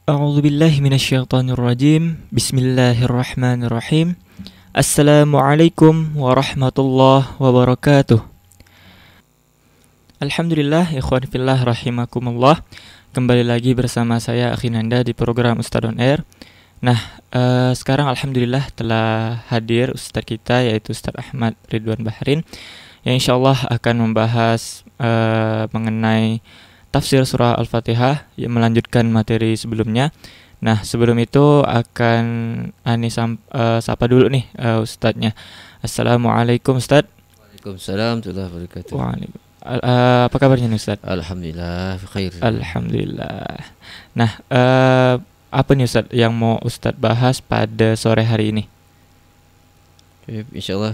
A'udzubillahi minasyaitonirrajim. Bismillahirrahmanirrahim. Assalamualaikum warahmatullahi wabarakatuh. Alhamdulillah, ikhwan fillah rahimakumullah. Kembali lagi bersama saya Akhinanda di program Ustadz on Air. Nah, sekarang alhamdulillah telah hadir Ustadz kita, yaitu Ustadz Ahmad Ridwan Bahrin, yang insyaallah akan membahas mengenai tafsir surah Al-Fatihah, yang melanjutkan materi sebelumnya. Nah, sebelum itu akan sapa dulu nih Ustadznya. Assalamualaikum Ustadz. Waalaikumsalam warahmatullahi wabarakatuh. Apa kabarnya nih Ustadz? Alhamdulillah, khair. Alhamdulillah. Nah, apa nih Ustadz yang mau Ustadz bahas pada sore hari ini? Insyaallah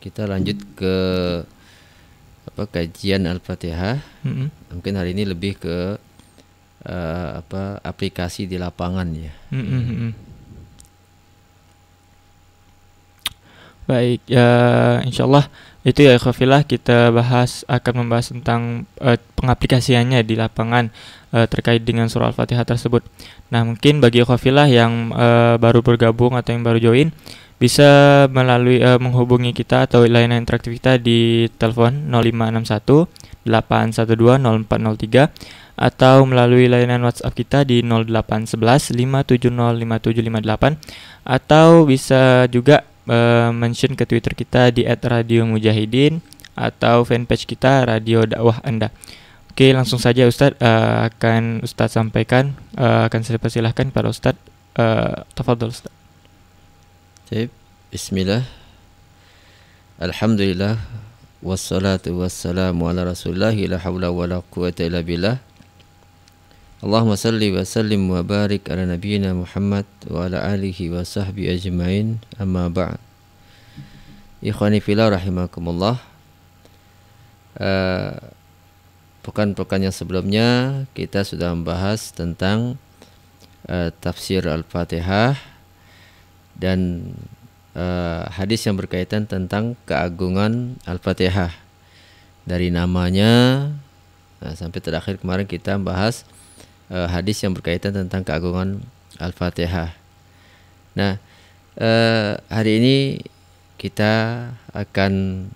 kita lanjut ke kajian Al-Fatihah. Mungkin hari ini lebih ke aplikasi di lapangan ya. Baik, ya insyaallah itu ya ikhwafillah, kita akan membahas tentang pengaplikasiannya di lapangan terkait dengan surah Al-Fatihah tersebut. Nah, mungkin bagi ikhwafillah yang baru bergabung atau yang baru join, bisa melalui menghubungi kita atau layanan interaktif kita di telepon 0561 812 0403 atau melalui layanan WhatsApp kita di 0811 570 5758, atau bisa juga mention ke Twitter kita di @radiomujahidin atau fanpage kita Radio Dakwah Anda. Oke, langsung saja Ustadz, akan Ustadz sampaikan, akan saya persilahkan kepada Ustadz. Tafadhol Ustadz. Bismillah. Alhamdulillah wassalatu wassalamu ala Rasulillah, la haula wala quwwata illa billah. Allahumma salli wa sallim wa barik ala nabiyyina Muhammad wa ala alihi wa sahbihi ajmain. Amma ba'd. Ikhwani fillah rahimakumullah. Pekan-pekan yang sebelumnya kita sudah membahas tentang tafsir Al-Fatihah dan hadis yang berkaitan tentang keagungan Al-Fatihah, dari namanya sampai terakhir kemarin kita membahas hadis yang berkaitan tentang keagungan Al-Fatihah. Nah, hari ini kita akan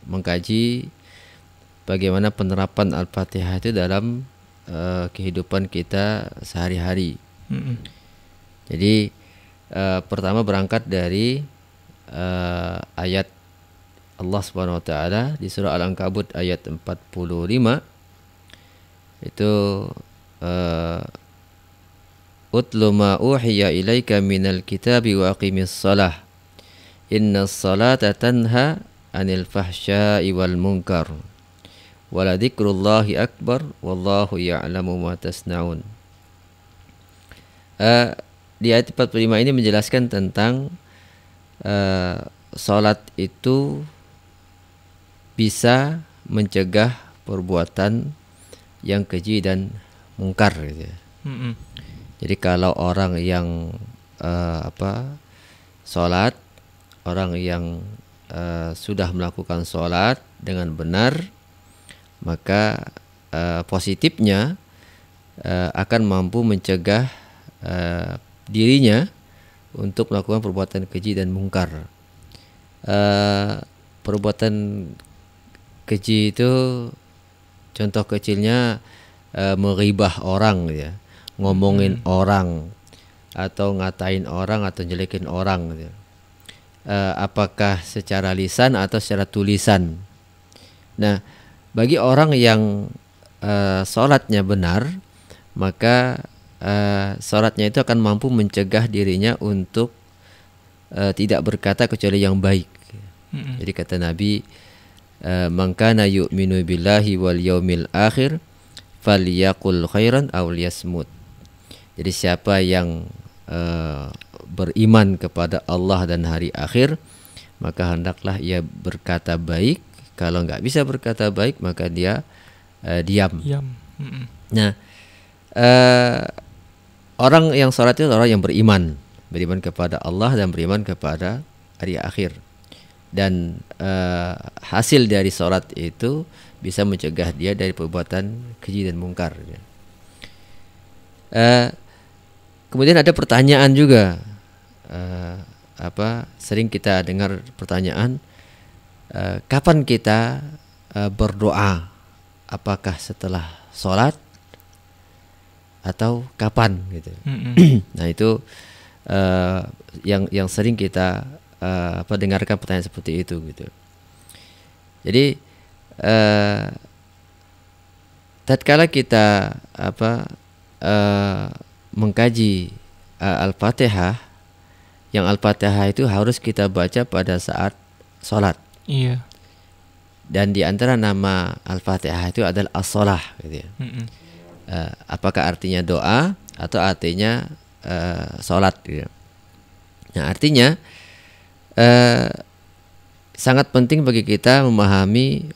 mengkaji bagaimana penerapan Al-Fatihah itu dalam kehidupan kita sehari-hari. Jadi pertama berangkat dari ayat Allah Subhanahu wa taala di surah Al-Ankabut ayat 45. Itu utlu ma uhiya ilaika minal kitabi wa aqimis shalah innas salata tanha anil fahsya'i wal munkar wala dzikrullahi akbar wallahu ya'lamu ma tasna'un. Di ayat 45 ini menjelaskan tentang salat itu bisa mencegah perbuatan yang keji dan mungkar gitu ya. Jadi kalau orang yang salat, orang yang sudah melakukan salat dengan benar, maka positifnya akan mampu mencegah dirinya untuk melakukan perbuatan keji dan mungkar. Perbuatan keji itu contoh kecilnya meribah orang ya, ngomongin orang atau ngatain orang atau jelekin orang gitu. Apakah secara lisan atau secara tulisan. Nah, bagi orang yang sholatnya benar, maka sholatnya itu akan mampu mencegah dirinya untuk tidak berkata kecuali yang baik. Jadi kata Nabi, man kana yu'minu billahi wal yaumil akhir falyaqul khairan aw liyasmut. Jadi siapa yang beriman kepada Allah dan hari akhir, maka hendaklah ia berkata baik. Kalau enggak bisa berkata baik, maka dia diam. Nah, orang yang sholat itu orang yang beriman kepada Allah dan beriman kepada hari akhir. Dan hasil dari sholat itu bisa mencegah dia dari perbuatan keji dan mungkar. Eh, Kemudian ada pertanyaan juga, sering kita dengar pertanyaan, kapan kita berdoa? Apakah setelah sholat atau kapan gitu? Nah itu yang sering kita dengarkan pertanyaan seperti itu gitu. Jadi tatkala kita mengkaji Al-Fatihah, yang Al-Fatihah itu harus kita baca pada saat sholat. Iya. Dan di antara nama Al-Fatihah itu adalah as-sholah gitu ya. Apakah artinya doa atau artinya sholat gitu. Nah artinya sangat penting bagi kita memahami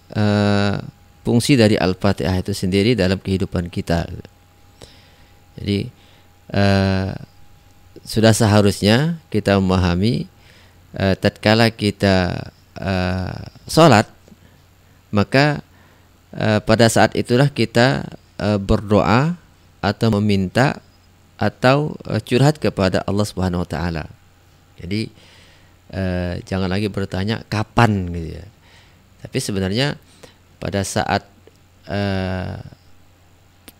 fungsi dari Al-Fatihah itu sendiri dalam kehidupan kita. Jadi sudah seharusnya kita memahami tatkala kita sholat, maka pada saat itulah kita berdoa atau meminta atau curhat kepada Allah Subhanahu wa taala. Jadi jangan lagi bertanya kapan gitu ya. Tapi sebenarnya pada saat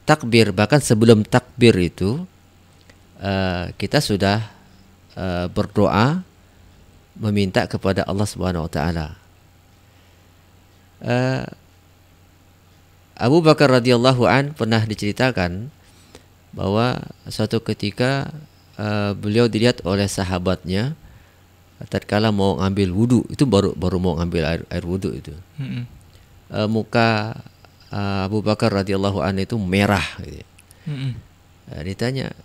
takbir, bahkan sebelum takbir itu kita sudah berdoa meminta kepada Allah Subhanahu wa taala. Abu Bakar radhiyallahu an pernah diceritakan bahwa suatu ketika beliau dilihat oleh sahabatnya tatkala mau ngambil wudu, itu baru mau ngambil air wudu itu. Muka Abu Bakar radhiyallahu an itu merah gitu. Ditanya,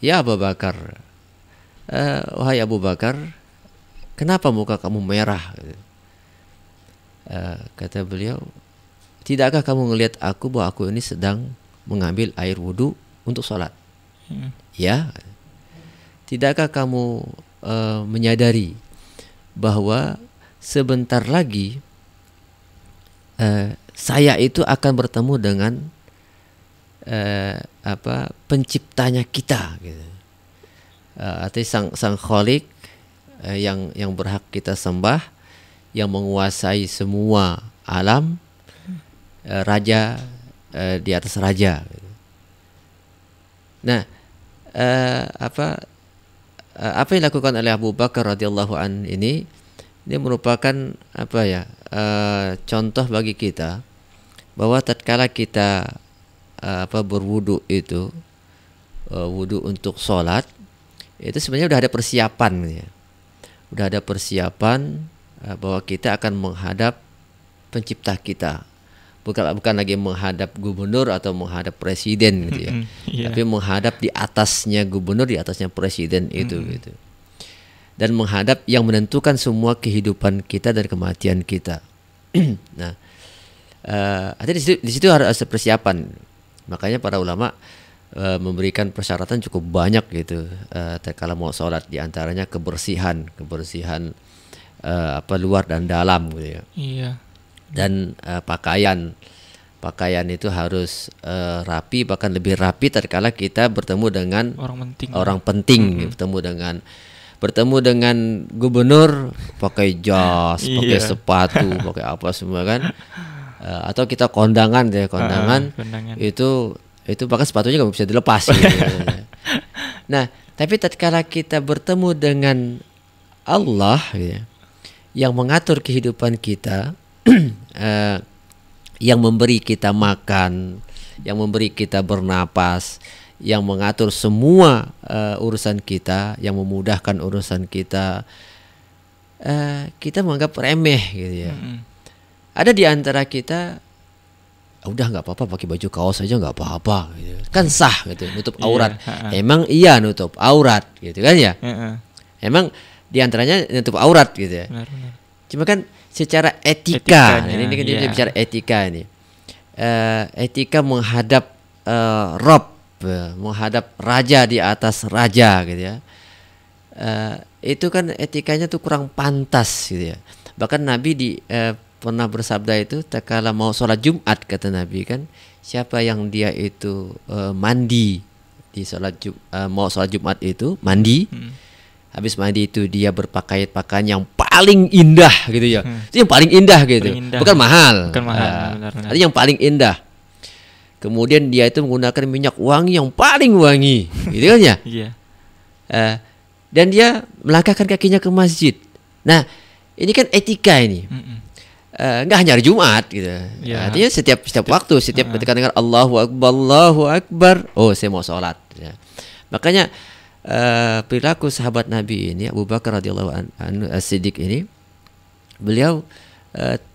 ya Abu Bakar, wahai Abu Bakar, kenapa muka kamu merah? Kata beliau, tidakkah kamu melihat aku bahwa aku ini sedang mengambil air wudu untuk sholat? Ya. Tidakkah kamu menyadari bahwa sebentar lagi saya itu akan bertemu dengan penciptanya kita gitu. Artinya sang Khalik yang berhak kita sembah, yang menguasai semua alam, raja di atas raja gitu. Nah apa yang dilakukan oleh Abu Bakar radhiyallahu an ini merupakan contoh bagi kita bahwa tatkala kita berwudu itu wudu untuk sholat, itu sebenarnya udah ada persiapan ya. Udah ada persiapan bahwa kita akan menghadap pencipta kita. Bukan lagi menghadap gubernur atau menghadap presiden gitu ya. Tapi menghadap di atasnya gubernur, di atasnya presiden itu gitu. Dan menghadap yang menentukan semua kehidupan kita dan kematian kita. Nah, artinya di situ harus ada persiapan. Makanya para ulama memberikan persyaratan cukup banyak gitu. Kalau mau sholat, di antaranya kebersihan luar dan dalam gitu ya. Iya. Dan pakaian itu harus rapi, bahkan lebih rapi tatkala kita bertemu dengan orang penting, bertemu dengan gubernur pakai jas, pakai sepatu, pakai apa semua kan, atau kita kondangan itu bahkan sepatunya nggak bisa dilepas gitu. Nah tapi tatkala kita bertemu dengan Allah gitu, yang mengatur kehidupan kita, yang memberi kita makan, yang memberi kita bernapas, yang mengatur semua urusan kita, yang memudahkan urusan kita, kita menganggap remeh gitu ya. Ada di antara kita, udah nggak apa-apa pakai baju kaos aja nggak apa-apa gitu. Kan sah gitu, nutup aurat. Emang iya nutup aurat gitu kan ya. Emang di antaranya nutup aurat gitu ya. Cuma kan secara etika, ini kan dia bicara etika ini. Etika menghadap Rob, menghadap raja di atas raja gitu ya. Itu kan etikanya tuh kurang pantas gitu ya. Bahkan Nabi pernah bersabda itu, tatkala mau sholat Jumat kata Nabi kan, siapa yang dia itu mandi di mau sholat Jumat itu mandi, habis mandi itu dia berpakaian yang paling indah gitu ya, itu yang paling indah gitu, Paling indah. bukan mahal, Benar-benar. itu yang paling indah. Kemudian dia itu menggunakan minyak wangi yang paling wangi, gitu kan ya. Iya. Dan dia melangkahkan kakinya ke masjid. Nah, ini kan etika ini. Nggak hanya hari Jumat gitu. Ya. Artinya setiap waktu, setiap ketika dengar Allahu Akbar, oh saya mau sholat. Ya. Makanya perilaku sahabat Nabi ini, Abu Bakar radhiyallahu anhu as-Siddiq ini, beliau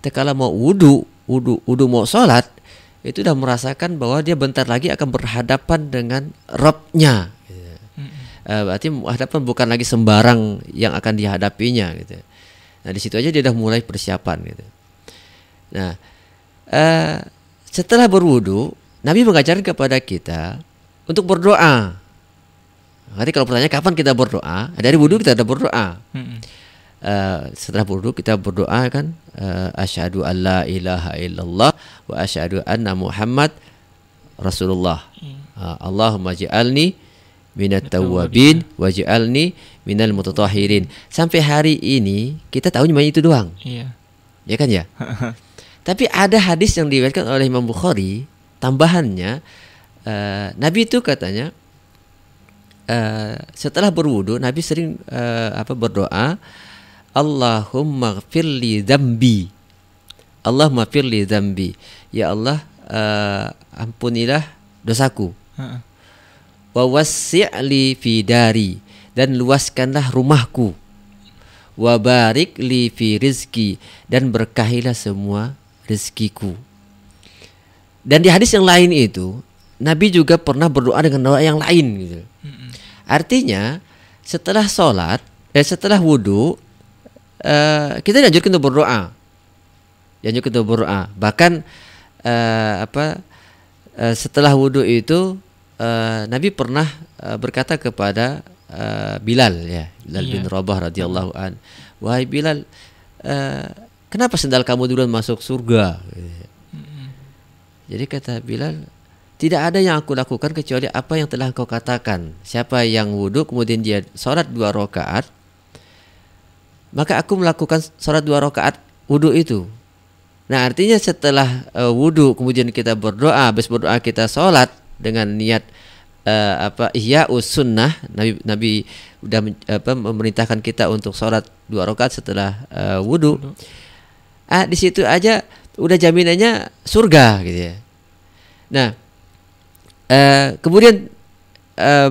tatkala mau wudu mau sholat, itu udah merasakan bahwa dia bentar lagi akan berhadapan dengan Rabb-nya. Berarti hadapan bukan lagi sembarang yang akan dihadapinya gitu. Nah di situ aja dia udah mulai persiapan gitu. Nah setelah berwudu, Nabi mengajarkan kepada kita untuk berdoa. Nanti kalau pertanyaan kapan kita berdoa, dari wudu kita ada berdoa. Setelah berwudu kita berdoa kan, asyhadu alla ilaha illallah wa asyhadu anna Muhammad Rasulullah. Allahumma ij'alni minat tawwabin waj'alni minal mutatahhirin. Sampai hari ini kita tahu cuma itu doang. Iya. Ya kan ya? Tapi ada hadis yang diriwayatkan oleh Imam Bukhari, tambahannya Nabi itu katanya setelah berwudu Nabi sering berdoa, Allahumma firli dzambi. Allahumma firli dzambi. Ya Allah, ampunilah dosaku. Wa wassi'li fi dari, dan luaskanlah rumahku. Wa barik li fi rizki, dan berkahilah semua rezekiku. Dan di hadis yang lain itu Nabi juga pernah berdoa dengan doa yang lain gitu. Artinya setelah sholat, setelah wudu, kita dianjurkan untuk berdoa. Bahkan setelah wudu itu Nabi pernah berkata kepada Bilal bin Rabah radhiyallahu an, wahai Bilal, kenapa sendal kamu duluan masuk surga? Jadi kata Bilal, tidak ada yang aku lakukan kecuali apa yang telah engkau katakan. Siapa yang wudu kemudian dia sholat 2 rakaat, maka aku melakukan sholat 2 rakaat wudu itu. Nah artinya setelah wudu kemudian kita berdoa, habis berdoa kita sholat dengan niat ihya'us sunnah. Nabi udah memerintahkan kita untuk sholat 2 rakaat setelah wudu. Di situ aja udah jaminannya surga gitu ya. Nah kemudian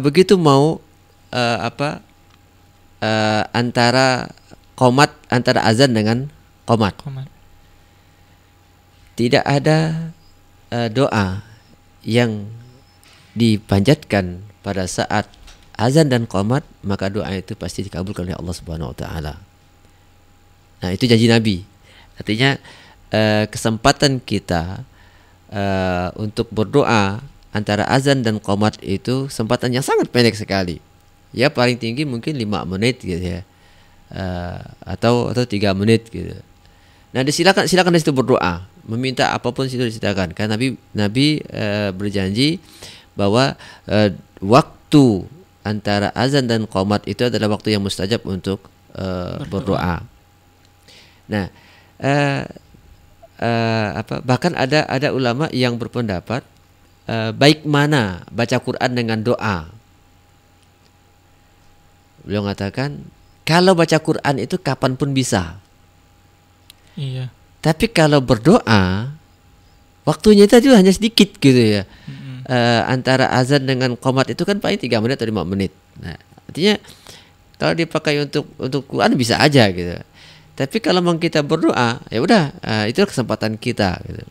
begitu mau antara azan dengan qomat. Tidak ada doa yang dipanjatkan pada saat azan dan qomat, maka doa itu pasti dikabulkan oleh Allah Subhanahu wa taala. Nah, itu janji Nabi. Artinya kesempatan kita untuk berdoa antara azan dan qomat itu kesempatan yang sangat pendek sekali. Ya paling tinggi mungkin 5 menit gitu ya. Atau 3 menit gitu. Nah, silakan di situ berdoa, meminta apapun situ disilakan. Karena Nabi berjanji bahwa waktu antara azan dan qomat itu adalah waktu yang mustajab untuk berdoa. Nah, bahkan ada ulama yang berpendapat baik mana baca Quran dengan doa. Beliau mengatakan kalau baca Quran itu kapanpun bisa. Iya. Tapi kalau berdoa waktunya itu hanya sedikit gitu ya. Antara azan dengan qomat itu kan paling 3 menit atau 5 menit. Nah, artinya kalau dipakai untuk Quran bisa aja gitu. Tapi kalau memang kita berdoa, ya udah itu kesempatan kita gitu.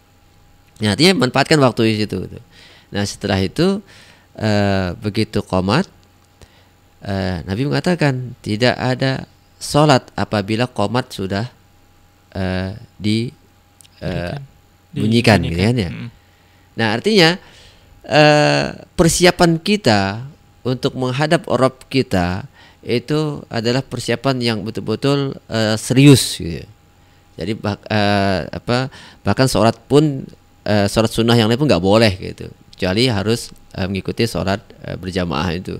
Nah, artinya manfaatkan waktu di situ gitu. Nah, setelah itu begitu qomat, Nabi mengatakan tidak ada sholat apabila qomat sudah bunyikan gitu kan ya. Nah, artinya persiapan kita untuk menghadap Rabb kita itu adalah persiapan yang betul-betul serius gitu. Jadi bahkan sholat pun sholat sunnah yang lain pun nggak boleh gitu, kecuali harus mengikuti sholat berjamaah itu.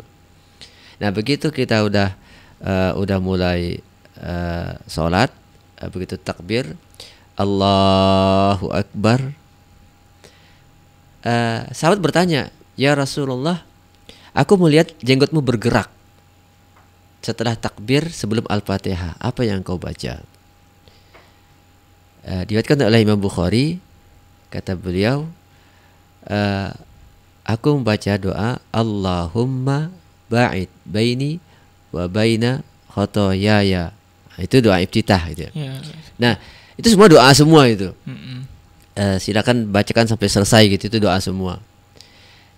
Nah begitu kita udah mulai sholat, begitu takbir Allahu Akbar, sahabat bertanya, ya Rasulullah, aku melihat jenggotmu bergerak setelah takbir sebelum Al-Fatihah, apa yang kau baca? Diriwayatkan oleh Imam Bukhari, kata beliau, aku membaca doa Allahumma ba'id baini wa baina khotoyaya. Itu doa iftitah gitu. Ya. Nah, itu semua doa semua itu. Silakan bacakan sampai selesai gitu, itu doa semua.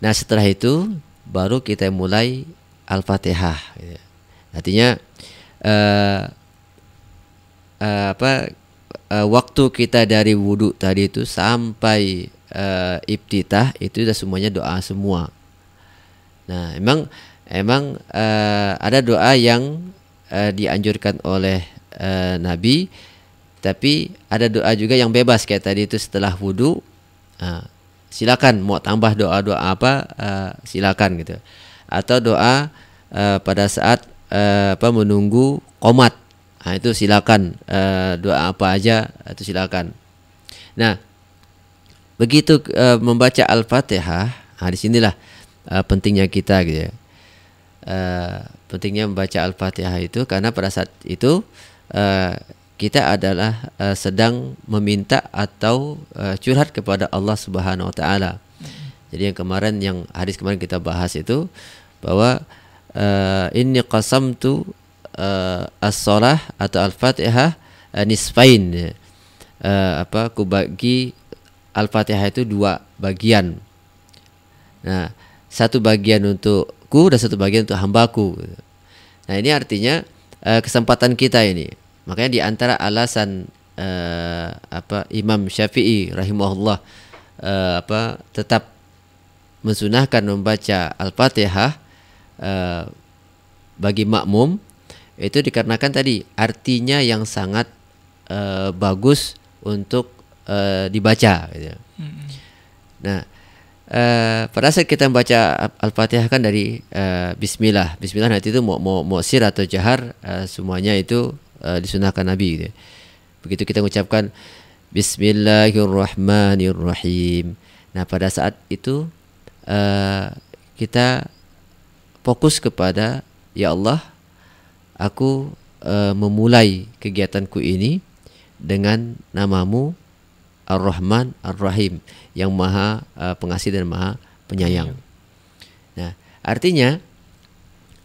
Nah, setelah itu baru kita mulai Al-Fatihah gitu. Artinya waktu kita dari wudhu tadi itu sampai iftitah itu sudah semuanya doa semua. Nah, emang ada doa yang dianjurkan oleh Nabi, tapi ada doa juga yang bebas kayak tadi itu setelah wudhu. Silakan mau tambah doa-doa apa, silakan gitu. Atau doa pada saat menunggu qomat. Nah, itu silakan, doa apa aja itu silakan. Nah, begitu membaca Al-Fatihah, disinilah pentingnya kita gitu ya. Pentingnya membaca Al-Fatihah itu karena pada saat itu kita adalah sedang meminta atau curhat kepada Allah Subhanahu wa taala. Jadi yang hadis kemarin kita bahas itu bahwa inni qasamtu as-shalah atau Al-Fatihah nisfain. Ku bagi Al-Fatihah itu 2 bagian. Nah, satu bagian untukku dan satu bagian untuk hambaku. Nah, ini artinya kesempatan kita ini. Makanya di antara alasan Imam Syafi'i rahimahullah tetap mensunahkan membaca Al-Fatihah bagi makmum itu dikarenakan tadi artinya yang sangat bagus untuk dibaca gitu. Nah, pada saat kita membaca Al-Fatihah kan dari Bismillah nanti itu mau sir atau jahar, semuanya itu disunahkan Nabi gitu. Begitu kita mengucapkan Bismillahirrahmanirrahim. Nah, pada saat itu kita fokus kepada, ya Allah, aku memulai kegiatanku ini dengan namamu Ar-Rahman Ar-Rahim, yang maha pengasih dan maha penyayang. Nah, artinya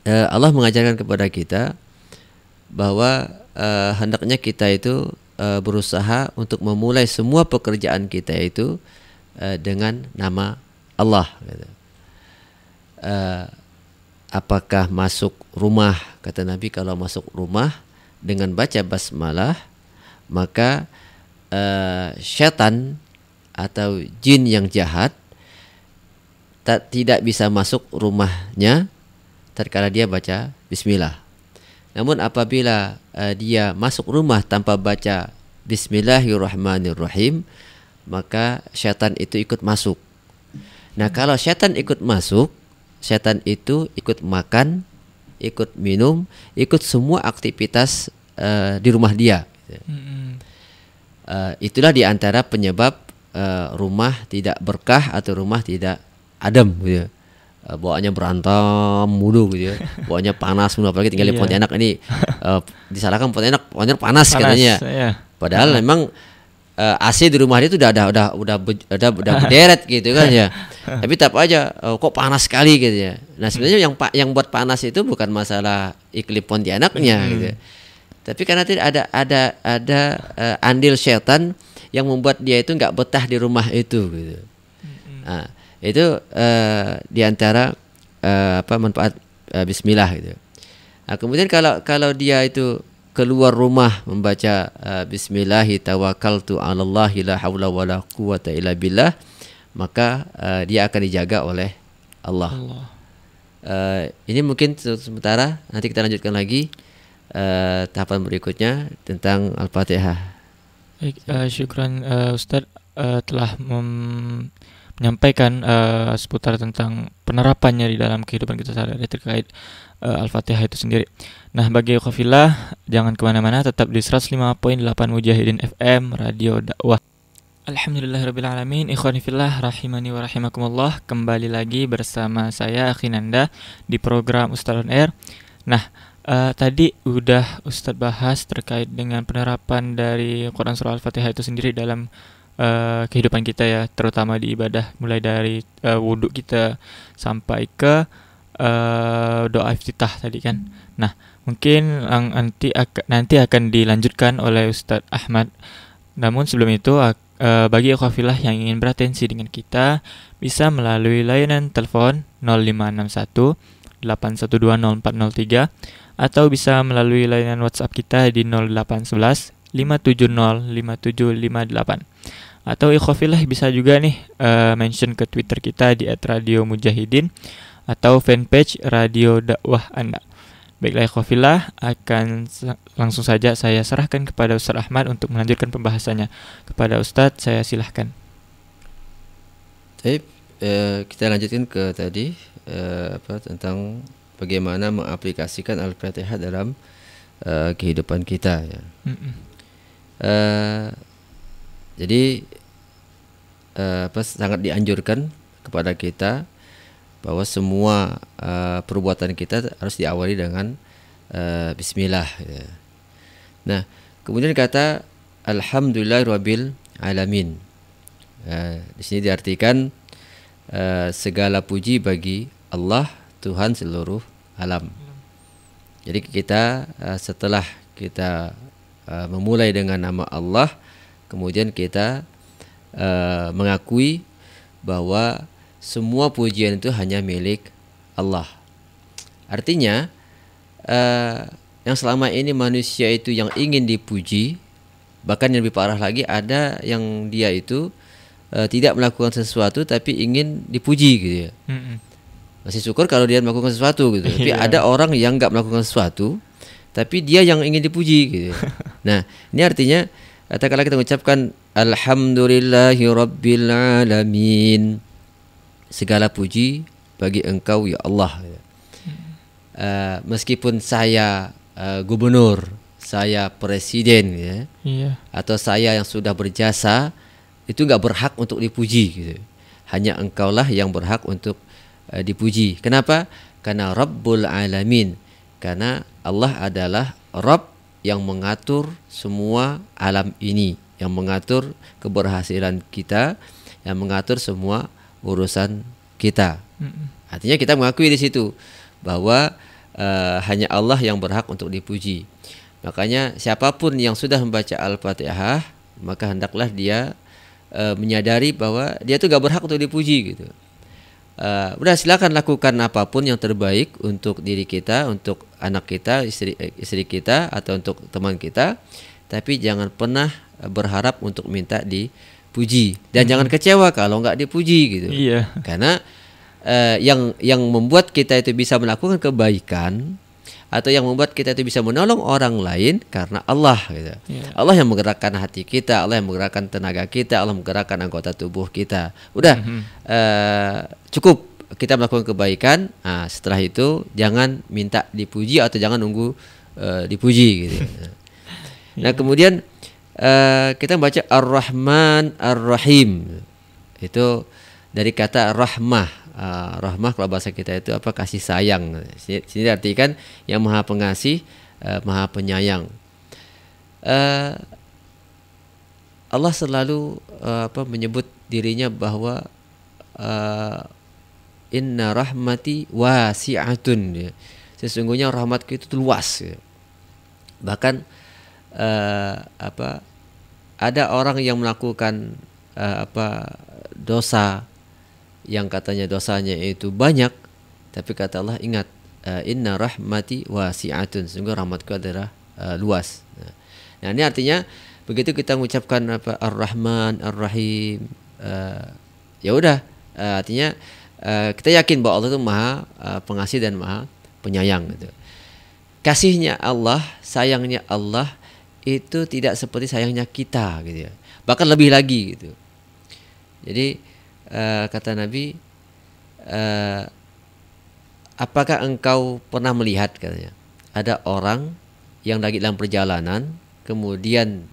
Allah mengajarkan kepada kita bahwa hendaknya kita itu berusaha untuk memulai semua pekerjaan kita itu dengan nama Allah gitu. Apakah masuk rumah, kata Nabi, kalau masuk rumah dengan baca basmalah, maka syaitan atau jin yang jahat tidak bisa masuk rumahnya tatkala dia baca bismillah. Namun apabila dia masuk rumah tanpa baca Bismillahirrahmanirrahim, maka syaitan itu ikut masuk. Nah, kalau syaitan ikut masuk, syaitan itu ikut makan, ikut minum, ikut semua aktivitas di rumah dia. Itulah diantara penyebab rumah tidak berkah atau rumah tidak adem gitu. Bawaannya berantem mulu gitu ya. Bawaannya panas mulu, apalagi tinggal di Pontianak ini disalahkan Pontianak panas katanya. Padahal memang AC di rumah dia itu udah berderet gitu kan ya. Tapi tetap aja kok panas sekali gitu ya. Nah, sebenarnya yang buat panas itu bukan masalah iklim Pontianaknya gitu. Tapi karena tidak ada andil syaitan yang membuat dia itu nggak betah di rumah itu gitu. Nah, itu diantara manfaat Bismillah gitu. Nah, kemudian kalau dia itu keluar rumah membaca Bismillahi tawakkaltu 'alallahi la haula wala quwata illa billah, maka dia akan dijaga oleh Allah. Ini mungkin sementara, nanti kita lanjutkan lagi tahapan berikutnya tentang Al-Fatihah. Baik, syukran Ustadz telah menyampaikan seputar tentang penerapannya di dalam kehidupan kita sehari-hari terkait Al-Fatihah itu sendiri. Nah, bagi Khofillah, jangan kemana-mana, tetap di 105.8 Mujahidin FM, Radio Dakwah. Alhamdulillahirrabbilalamin. Ikhwani fillah, rahimani wa rahimakumullah. Kembali lagi bersama saya, Akhinanda, di program Ustadz on Air. Nah, tadi udah Ustadz bahas terkait dengan penerapan dari Quran Surah Al-Fatihah itu sendiri dalam kehidupan kita ya, terutama di ibadah, mulai dari wudhu kita sampai ke doa iftitah tadi kan. Nah, mungkin nanti akan dilanjutkan oleh Ustadz Ahmad. Namun sebelum itu, bagi ikhwafillah yang ingin beratensi dengan kita, bisa melalui layanan telepon 0561 812 0403 atau bisa melalui layanan WhatsApp kita di 0811 570 5758. Atau ikhwafillah bisa juga nih mention ke Twitter kita di @radiomujahidin atau fanpage Radio Dakwah Anda. Baiklah ikhwafillah, langsung saja saya serahkan kepada Ustaz Ahmad untuk melanjutkan pembahasannya. Kepada Ustaz, saya silahkan. Baik, kita lanjutkan ke tadi tentang bagaimana mengaplikasikan Al-Fatihah dalam kehidupan kita ya. Jadi sangat dianjurkan kepada kita bahwa semua perbuatan kita harus diawali dengan bismillah ya. Nah, kemudian kata alhamdulillahirabbil alamin. Di sini diartikan segala puji bagi Allah, Tuhan seluruh alam. Jadi kita setelah kita memulai dengan nama Allah, kemudian kita mengakui bahwa semua pujian itu hanya milik Allah. Artinya yang selama ini manusia itu yang ingin dipuji, bahkan yang lebih parah lagi ada yang dia itu tidak melakukan sesuatu tapi ingin dipuji gitu ya. Masih syukur kalau dia melakukan sesuatu gitu. Tapi ada orang yang nggak melakukan sesuatu tapi dia yang ingin dipuji gitu. Nah, ini artinya katakanlah kita mengucapkan alhamdulillahirabbil alamin. Segala puji bagi Engkau ya Allah. Meskipun saya gubernur, saya presiden ya, atau saya yang sudah berjasa, itu nggak berhak untuk dipuji gitu. Hanya Engkaulah yang berhak untuk dipuji. Kenapa? Karena Rabbul Alamin. Karena Allah adalah Rabb yang mengatur semua alam ini, yang mengatur keberhasilan kita, yang mengatur semua urusan kita. Artinya kita mengakui di situ bahwa hanya Allah yang berhak untuk dipuji. Makanya siapapun yang sudah membaca Al-Fatihah, maka hendaklah dia menyadari bahwa dia itu gak berhak untuk dipuji gitu. Udah silakan lakukan apapun yang terbaik untuk diri kita, untuk anak kita, istri kita, atau untuk teman kita, tapi jangan pernah berharap untuk minta dipuji dan jangan kecewa kalau nggak dipuji gitu. Karena yang membuat kita itu bisa melakukan kebaikan atau yang membuat kita itu bisa menolong orang lain karena Allah gitu. Allah yang menggerakkan hati kita, Allah yang menggerakkan tenaga kita, Allah menggerakkan anggota tubuh kita. Udah cukup kita melakukan kebaikan. Setelah itu jangan minta dipuji atau jangan nunggu dipuji gitu. Nah, kemudian kita baca Ar-Rahman Ar-Rahim. Itu dari kata rahmah. Rahmah kalau bahasa kita itu apa? Kasih sayang. Sini artikan yang Maha Pengasih, Maha Penyayang. Allah selalu menyebut dirinya bahwa inna rahmati wasi'atun. Sesungguhnya rahmatku itu luas. Bahkan ada orang yang melakukan dosa yang katanya dosanya itu banyak, tapi kata Allah ingat inna rahmati wasi'atun, sesungguhnya rahmatku adalah luas. Nah, ini artinya begitu kita mengucapkan Ar-Rahman Ar-Rahim, ya udah artinya kita yakin bahwa Allah itu Maha Pengasih dan Maha Penyayang gitu. Kasihnya Allah, sayangnya Allah itu tidak seperti sayangnya kita gitu ya. Bahkan lebih lagi gitu. Jadi kata Nabi, apakah engkau pernah melihat katanya, ada orang yang lagi dalam perjalanan, kemudian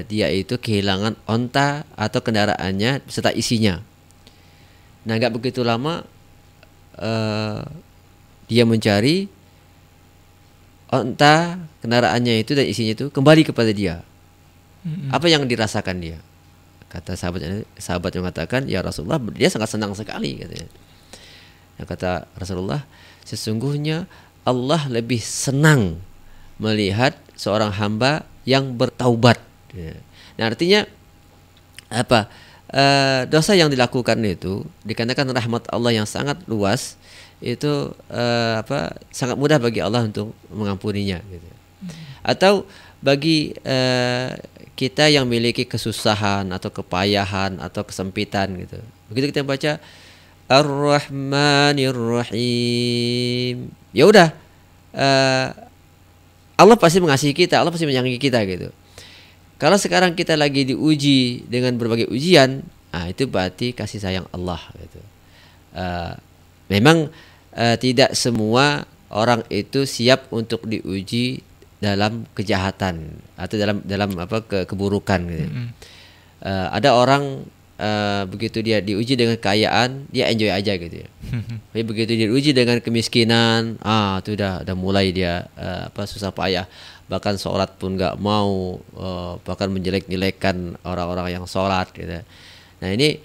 dia itu kehilangan onta atau kendaraannya beserta isinya. Nah, nggak begitu lama dia mencari onta, kendaraannya itu dan isinya itu kembali kepada dia. Apa yang dirasakan dia? Kata sahabat yang mengatakan, ya Rasulullah, dia sangat senang sekali katanya. Nah, kata Rasulullah, sesungguhnya Allah lebih senang melihat seorang hamba yang bertaubat. Nah, artinya apa? Dosa yang dilakukan itu dikarenakan rahmat Allah yang sangat luas, itu sangat mudah bagi Allah untuk mengampuninya gitu. Atau bagi kita yang memiliki kesusahan atau kepayahan atau kesempitan gitu, begitu kita baca Ar-Rahmanir Rahim, ya udah, Allah pasti mengasihi kita, Allah pasti menyayangi kita gitu. Kalau sekarang kita lagi diuji dengan berbagai ujian, itu berarti kasih sayang Allah gitu. Memang tidak semua orang itu siap untuk diuji dalam kejahatan atau dalam keburukan gitu. Ada orang begitu dia diuji dengan kekayaan, dia enjoy aja gitu ya. Tapi begitu dia diuji dengan kemiskinan, itu udah mulai dia susah payah. Bahkan sholat pun nggak mau, bahkan menjelek-jelekkan orang-orang yang sholat gitu. Nah, ini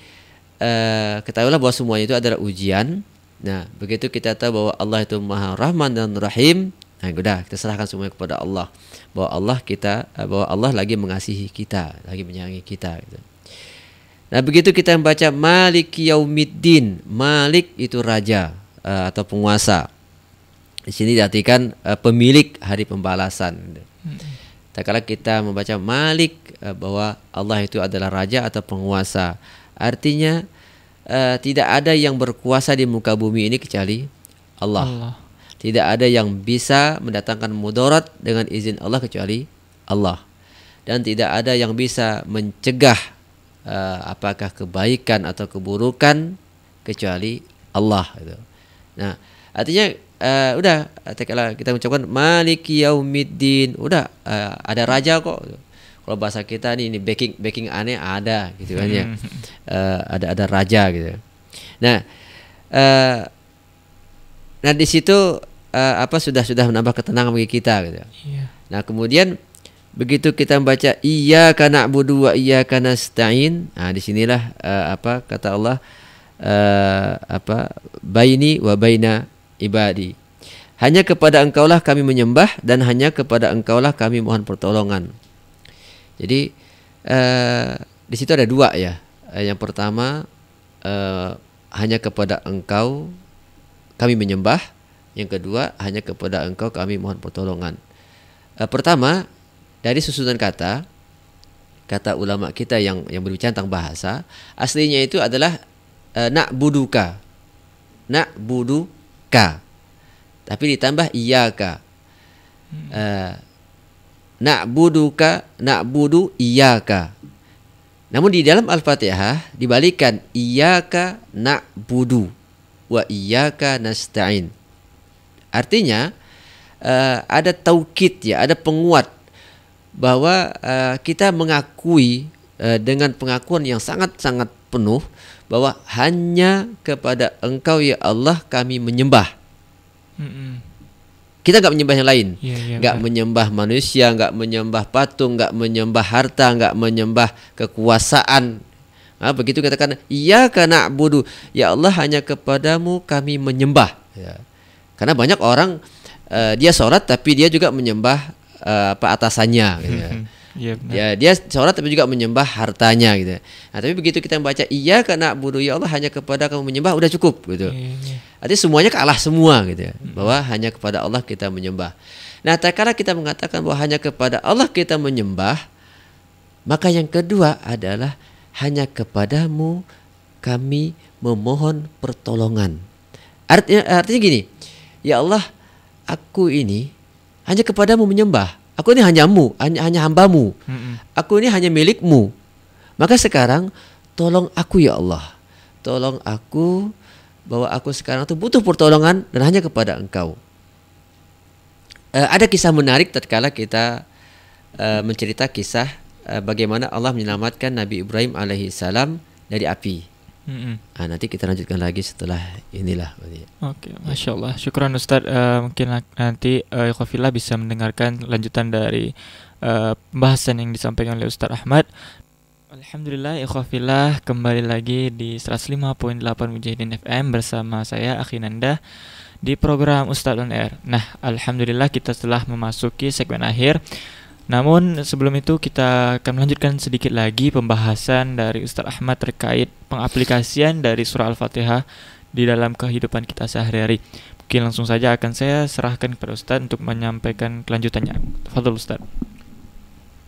ketahuilah bahwa semuanya itu adalah ujian. Nah, begitu kita tahu bahwa Allah itu Maha Rahman dan Rahim, nah udah kita serahkan semuanya kepada Allah, bahwa Allah lagi mengasihi kita, lagi menyayangi kita gitu. Nah, begitu kita membaca Maliki Yaumiddin, Malik itu raja atau penguasa. Di sini diartikan pemilik hari pembalasan. Tak kala kita membaca Malik, bahwa Allah itu adalah raja atau penguasa, artinya tidak ada yang berkuasa di muka bumi ini kecuali Allah. Tidak ada yang bisa mendatangkan mudarat dengan izin Allah kecuali Allah. Dan tidak ada yang bisa mencegah apakah kebaikan atau keburukan kecuali Allah gitu. Nah, artinya udah kalau kita mengucapkan Maliki Yaumiddin, udah ada raja kok. Kalau bahasa kita ini backing aneh ada gitu kan ya. Ada raja gitu. Nah, di situ sudah menambah ketenangan bagi kita gitu. Nah, kemudian begitu kita membaca Iyyaka na'budu wa iyyaka nasta'in, disinilah kata Allah baini wa baina ibadi. Hanya kepada engkaulah kami menyembah dan hanya kepada engkaulah kami mohon pertolongan. Jadi di situ ada dua ya. Yang pertama, hanya kepada engkau kami menyembah. Yang kedua, hanya kepada engkau kami mohon pertolongan. Pertama, dari susunan kata ulama kita yang berbicara tentang bahasa, aslinya itu adalah na'buduka. Tapi ditambah iyyaka. Na'budu iyyaka. Namun di dalam Al-Fatihah dibalikan iyyaka na'budu wa iyyaka nasta'in. Artinya ada taukid ya, ada penguat bahwa kita mengakui dengan pengakuan yang sangat-sangat penuh bahwa hanya kepada Engkau ya Allah kami menyembah. Kita nggak menyembah yang lain, nggak menyembah manusia, nggak menyembah patung, nggak menyembah harta, nggak menyembah kekuasaan. Begitu katakan iyyaka na'budu, ya Allah hanya kepadamu kami menyembah. Ya. Karena banyak orang dia sholat tapi dia juga menyembah atasannya. Gitu ya. Dia sholat tapi juga menyembah hartanya gitu. Nah, tapi begitu kita membaca iyyaka na'budu, ya Allah hanya kepada kamu menyembah, udah cukup gitu. Artinya semuanya kalah semua gitu ya. Bahwa hanya kepada Allah kita menyembah. Nah, tatkala kita mengatakan bahwa hanya kepada Allah kita menyembah, maka yang kedua adalah hanya kepadamu kami memohon pertolongan. Artinya gini, ya Allah, aku ini hanya kepadamu menyembah. Aku ini hanya hambamu. Aku ini hanya milikmu. Maka sekarang tolong aku ya Allah. Tolong aku, bahwa aku sekarang tuh butuh pertolongan dan hanya kepada Engkau. Ada kisah menarik tatkala kita mencerita kisah bagaimana Allah menyelamatkan Nabi Ibrahim alaihissalam dari api. Nanti kita lanjutkan lagi setelah inilah. Oke, Masya Allah. Syukran Ustaz. Mungkin nanti Ikhwafillah bisa mendengarkan lanjutan dari pembahasan yang disampaikan oleh Ustaz Ahmad. Alhamdulillah Ikhwafillah, kembali lagi di 105.8 Mujahidin FM bersama saya Akhinanda di program Ustaz on Air. Nah, Alhamdulillah kita telah memasuki segmen akhir. Namun sebelum itu kita akan melanjutkan sedikit lagi pembahasan dari Ustaz Ahmad terkait pengaplikasian dari surah Al-Fatihah di dalam kehidupan kita sehari-hari. Mungkin langsung saja akan saya serahkan kepada Ustaz untuk menyampaikan kelanjutannya. Tafadhol Ustaz.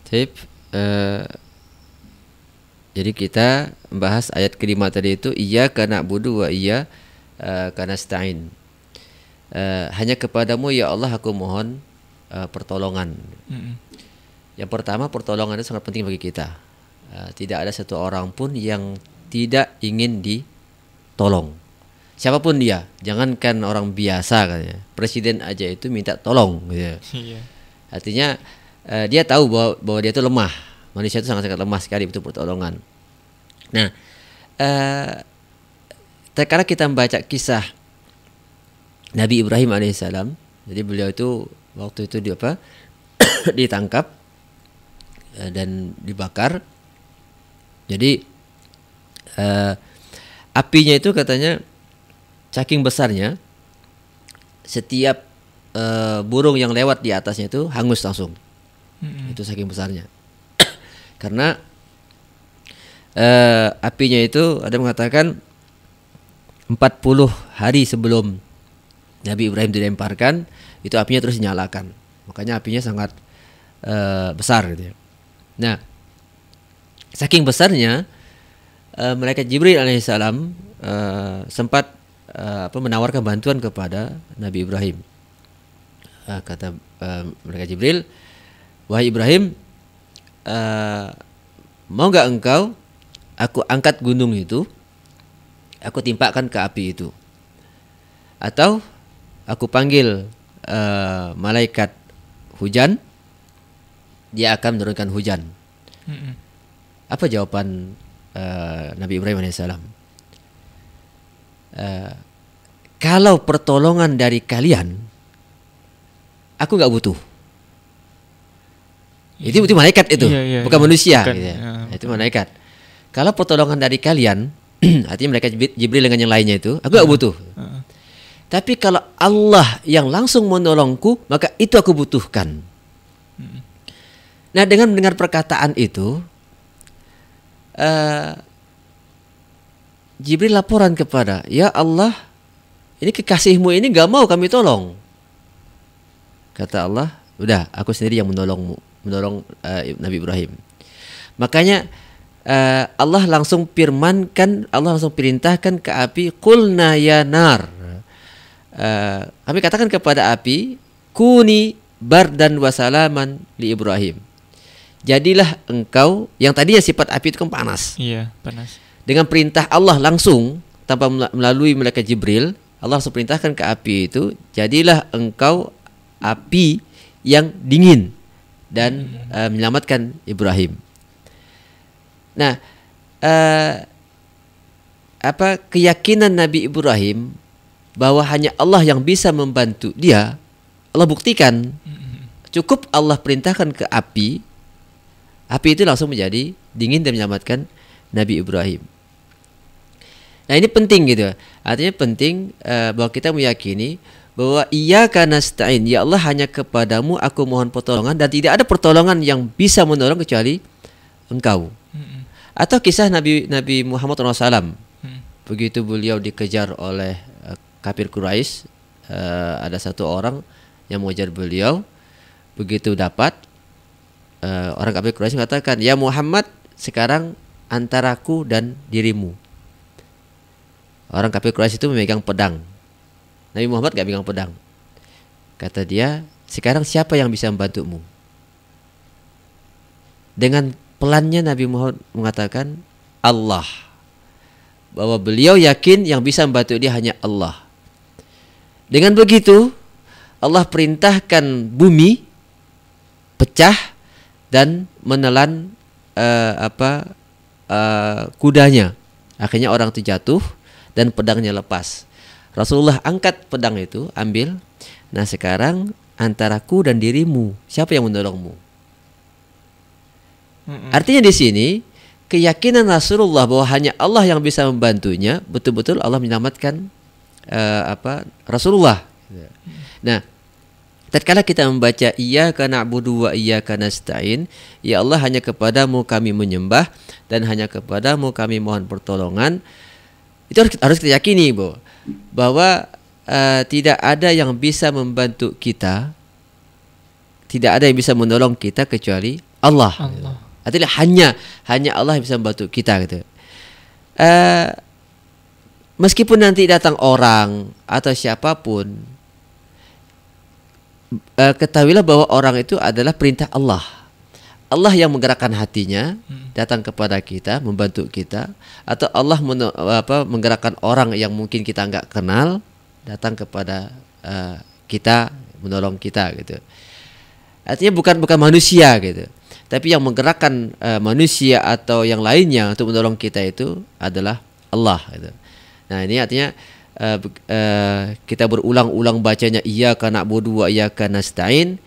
Tip, jadi kita membahas ayat kelima tadi itu, iyyaka na'budu wa iyyaka nasta'in. Hanya kepadamu ya Allah aku mohon pertolongan. Yang pertama, pertolongan itu sangat penting bagi kita. Tidak ada satu orang pun yang tidak ingin ditolong. Siapapun dia, jangankan orang biasa katanya. Presiden aja itu minta tolong gitu. Iya. Artinya dia tahu bahwa dia itu lemah. Manusia itu sangat-sangat lemah sekali, butuh pertolongan. Nah, terkadang kita membaca kisah Nabi Ibrahim alaihissalam. Jadi beliau itu waktu itu ditangkap dan dibakar. Jadi apinya itu katanya saking besarnya, setiap burung yang lewat di atasnya itu hangus langsung. Itu saking besarnya. Karena apinya itu ada mengatakan 40 hari sebelum Nabi Ibrahim dilemparkan, itu apinya terus dinyalakan. Makanya apinya sangat besar gitu ya. Nah, saking besarnya malaikat Jibril alaihissalam sempat menawarkan bantuan kepada Nabi Ibrahim. Kata malaikat Jibril, wahai Ibrahim, mau gak engkau aku angkat gunung itu, aku timpakan ke api itu, atau aku panggil malaikat hujan, dia akan menurunkan hujan. Apa jawaban Nabi Ibrahim alaihissalam? Kalau pertolongan dari kalian, aku gak butuh. Itu malaikat itu, bukan manusia. Bukan, gitu. Itu malaikat. Kalau pertolongan dari kalian, artinya malaikat Jibril dengan yang lainnya itu, aku gak butuh. Tapi kalau Allah yang langsung menolongku, maka itu aku butuhkan. Nah, dengan mendengar perkataan itu, Jibril laporan kepada, ya Allah, ini kekasihmu ini gak mau kami tolong. Kata Allah, udah, aku sendiri yang menolong Nabi Ibrahim. Makanya Allah langsung firmankan, Allah langsung perintahkan ke api, qulna ya nar. Kami katakan kepada api, kuni bardan wa salaman li Ibrahim. Jadilah engkau, yang tadinya sifat api itu kan panas. Iya, panas. Dengan perintah Allah langsung, tanpa melalui malaikat Jibril, Allah langsung perintahkan ke api itu, jadilah engkau api yang dingin dan menyelamatkan Ibrahim. Nah, keyakinan Nabi Ibrahim bahwa hanya Allah yang bisa membantu dia, Allah buktikan. Cukup Allah perintahkan ke api itu langsung menjadi dingin dan menyelamatkan Nabi Ibrahim. Nah, ini penting gitu. Artinya penting bahwa kita meyakini bahwa iyyaka nasta'in, ya Allah hanya kepadamu aku mohon pertolongan, dan tidak ada pertolongan yang bisa menolong kecuali Engkau. Atau kisah Nabi Muhammad SAW, begitu beliau dikejar oleh kafir Quraisy, ada satu orang yang mengejar beliau. Begitu dapat, orang kafir Quraisy mengatakan, ya Muhammad, sekarang antaraku dan dirimu. Orang kafir Quraisy itu memegang pedang. Nabi Muhammad gak pegang pedang. Kata dia, sekarang siapa yang bisa membantumu? dengan pelannya Nabi Muhammad mengatakan Allah, bahwa beliau yakin yang bisa membantu dia hanya Allah. Dengan begitu Allah perintahkan bumi pecah dan menelan kudanya. Akhirnya orang itu jatuh dan pedangnya lepas. Rasulullah angkat pedang itu, ambil. Nah sekarang antaraku dan dirimu, siapa yang menolongmu? Artinya di sini keyakinan Rasulullah bahwa hanya Allah yang bisa membantunya, betul-betul Allah menyelamatkan Rasulullah. Nah, tatkala kita membaca iyyaka na'budu wa iyyaka nasta'in, ya Allah hanya kepadamu kami menyembah dan hanya kepadamu kami mohon pertolongan, itu harus kita yakini bahwa tidak ada yang bisa membantu kita, tidak ada yang bisa menolong kita kecuali Allah. Artinya hanya Allah yang bisa membantu kita gitu. Meskipun nanti datang orang atau siapapun, ketahuilah bahwa orang itu adalah perintah Allah. Allah yang menggerakkan hatinya datang kepada kita, membantu kita, atau Allah menggerakkan orang yang mungkin kita nggak kenal datang kepada kita, menolong kita gitu. Artinya bukan manusia gitu. Tapi yang menggerakkan manusia atau yang lainnya untuk menolong kita itu adalah Allah gitu. Nah ini artinya kita berulang-ulang bacanya iyyaka na'budu wa iyyaka nasta'in.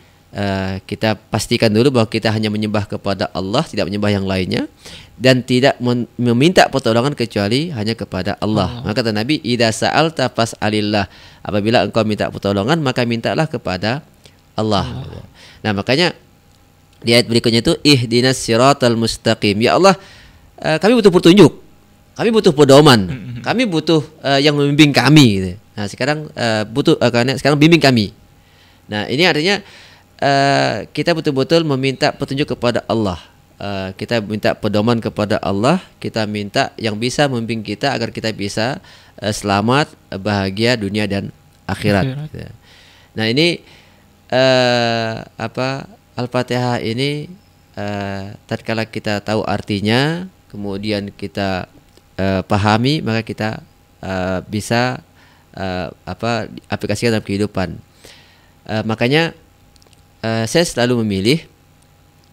Kita pastikan dulu bahwa kita hanya menyembah kepada Allah, tidak menyembah yang lainnya, dan tidak meminta pertolongan kecuali hanya kepada Allah. Maka kata Nabi, idza sa'alta fas'alillah. Apabila engkau minta pertolongan maka mintalah kepada Allah. Nah makanya di ayat berikutnya itu ihdinas siratal mustaqim. Ya Allah, kami butuh petunjuk, kami butuh pedoman, kami butuh yang membimbing kami gitu. Nah sekarang karena sekarang bimbing kami. Nah ini artinya kita betul-betul meminta petunjuk kepada Allah. Kita minta pedoman kepada Allah, kita minta yang bisa membimbing kita agar kita bisa selamat, bahagia dunia dan akhirat. Nah ini Al-Fatihah ini tatkala kita tahu artinya, kemudian kita pahami, maka kita bisa aplikasikan dalam kehidupan. Makanya saya selalu memilih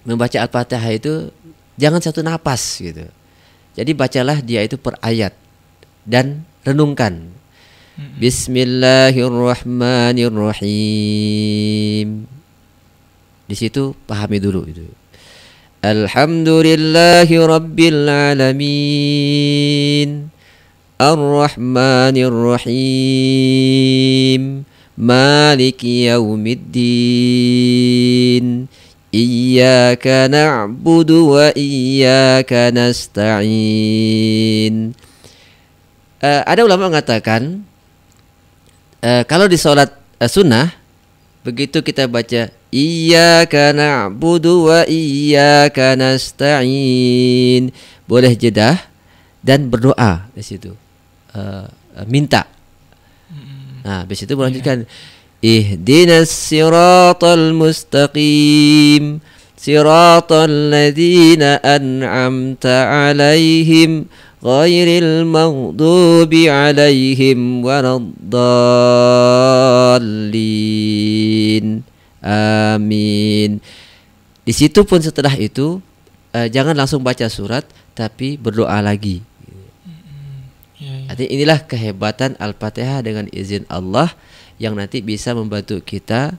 membaca Al-Fatihah itu jangan satu napas gitu. Jadi bacalah dia itu per ayat dan renungkan. Bismillahirrahmanirrahim. Di situ pahami dulu itu. Alhamdulillahi rabbil alamin. Ar-Rahmanir Rahim. Maliki yaumiddin. Iyyaka na'budu wa iyyaka nasta'in. Ada ulama mengatakan kalau di sholat sunnah, begitu kita baca iyyaka na'budu wa iyyaka nasta'in, boleh jedah dan berdoa di situ, minta. Nah, habis itu melanjutkan ihdinas siratal mustaqim siratal ladzina an'amta 'alaihim ghairil maghdubi 'alaihim waladdallin. Amin. Di situ pun setelah itu jangan langsung baca surat, tapi berdoa lagi. Artinya inilah kehebatan Al-Fatihah dengan izin Allah yang nanti bisa membantu kita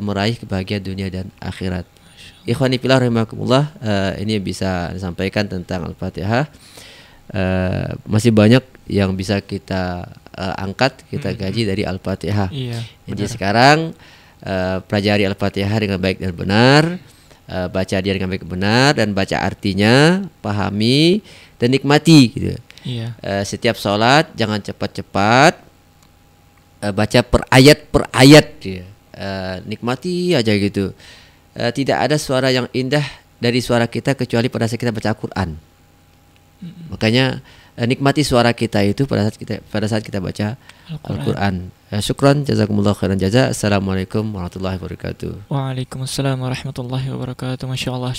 meraih kebahagiaan dunia dan akhirat. Ikhwani fillah rahimakumullah, ini bisa disampaikan tentang Al-Fatihah. Masih banyak yang bisa kita angkat, kita gaji dari Al-Fatihah. Jadi sekarang pelajari Al-Fatihah dengan baik dan benar, baca dia dengan baik dan benar, dan baca artinya, pahami dan nikmati gitu. Setiap sholat jangan cepat-cepat, baca per ayat gitu. Nikmati aja gitu. Tidak ada suara yang indah dari suara kita kecuali pada saat kita baca Al-Quran. Makanya nikmati suara kita itu pada saat kita baca Al-Quran. Syukran, jazakumullah khairan jaza. Assalamualaikum warahmatullahi wabarakatuh. Waalaikumsalam warahmatullahi wabarakatuh. Masya Allah.